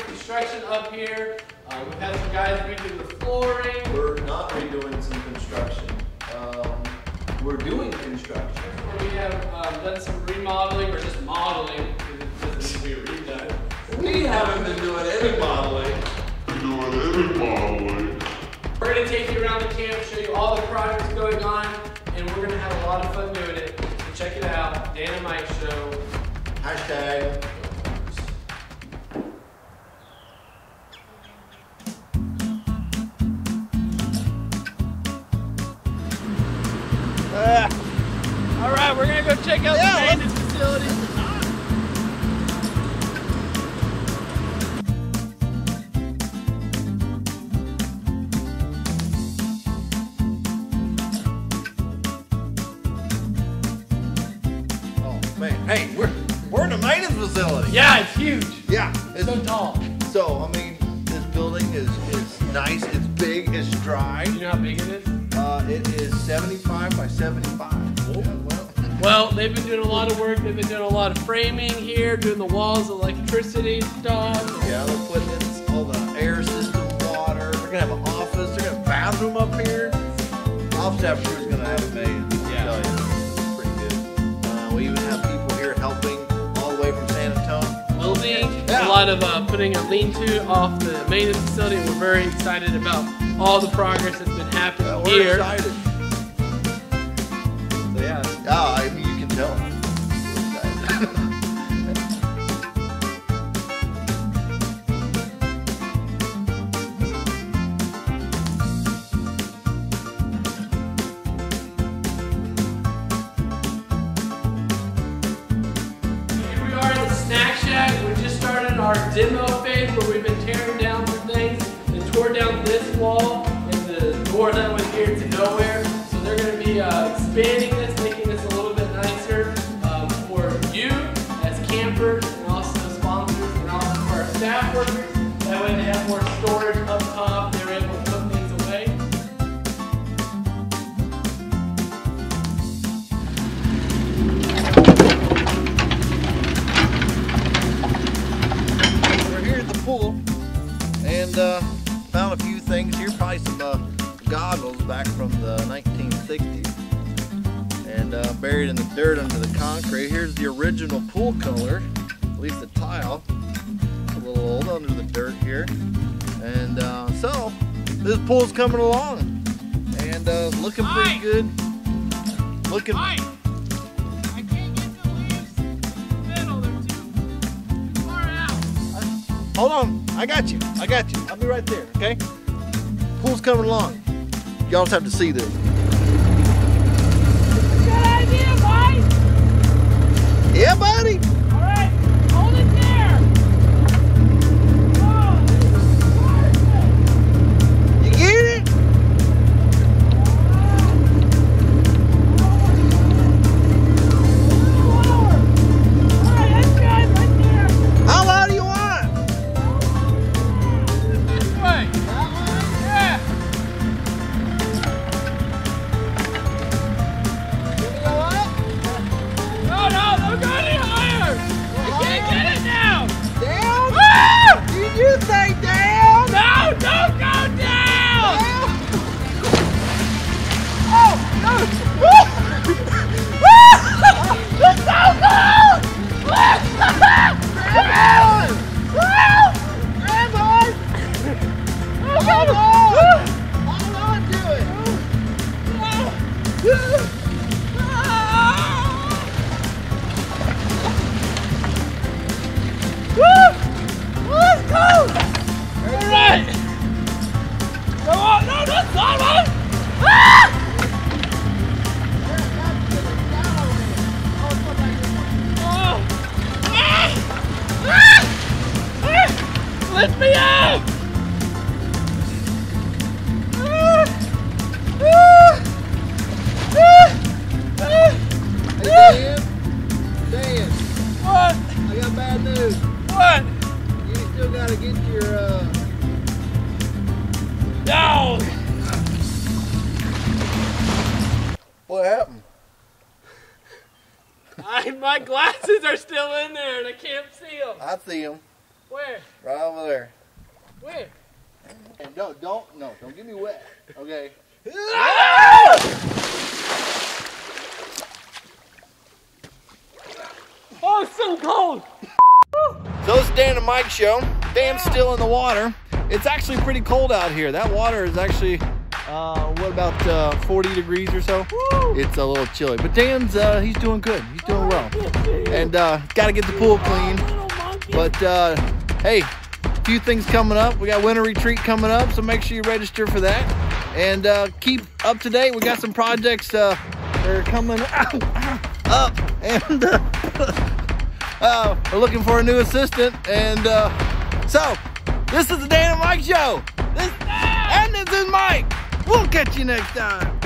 construction up here. We've had some guys redo the flooring. We're not redoing some construction. We're doing construction. We have done some remodeling, or just modeling, because it doesn't need to be redone. We haven't been doing any modeling. We're going to take you around the camp, show you all the projects going on, and we're going to have a lot of fun doing it. So check it out, Dan and Mike Show. Hashtag. All right, we're going to go check out the maintenance facility. Hey, we're in a maintenance facility. Yeah, it's huge. Yeah, it's so tall. So I mean, this building is nice. It's big. It's dry. Do you know how big it is? It is 75 by 75. Well, they've been doing a lot of work. They've been doing a lot of framing here, doing the walls, electricity stuff. Yeah, they're putting in all the air system, water. They're gonna have an office. They're gonna have a bathroom up here. Office after is gonna have a maid. Yeah. Pretty good. We even have people here helping all the way from San Antonio. Building, a lot of putting a lean-to off the maintenance facility. We're very excited about all the progress that's been happening we're here. Excited. So yeah. Oh, I mean, you can tell. We're excited. We just started our demo phase where we've been tearing down some things. They tore down this wall and the door that went here to nowhere. So they're going to be expanding this, making this a little bit nicer for you as campers and also sponsors and also for our staff workers. That way they have more storage up top. They're able to put things away. Pool and found a few things here, probably some goggles back from the 1960s, and buried in the dirt under the concrete. Here's the original pool color, at least the tile, a little old under the dirt here, and so this pool's coming along and looking pretty good. Looking. Hold on, I got you. I'll be right there, okay? Pool's coming along. Y'all just have to see this. Good idea, Mike! Yeah, buddy! All right, hold it there! Oh, you get it? All right, that's good, right there! How loud do you want? You say down? No, don't go down! Oh, no! It's so cold! Grab on! Hold on to it! Let's go! Alright! Come on! No, that's not one! Ah! Lift me up! Hey, Dan. What? I got bad news. What? You still gotta get your, No! What happened? My glasses are still in there and I can't see them. I see them. Where? Right over there. Where? And don't get me wet. Okay. Oh, it's so cold. So it's Dan and Mike show. Dan's still in the water. It's actually pretty cold out here. That water is actually, what about 40 degrees or so? Woo! It's a little chilly. But Dan's, he's doing good. He's doing well. And got to get the pool clean. But hey, a few things coming up. We got winter retreat coming up, so make sure you register for that. And keep up to date. We got some projects that are coming up. And we're looking for a new assistant. And so, this is the Dan and Mike show. And this is Mike. We'll catch you next time.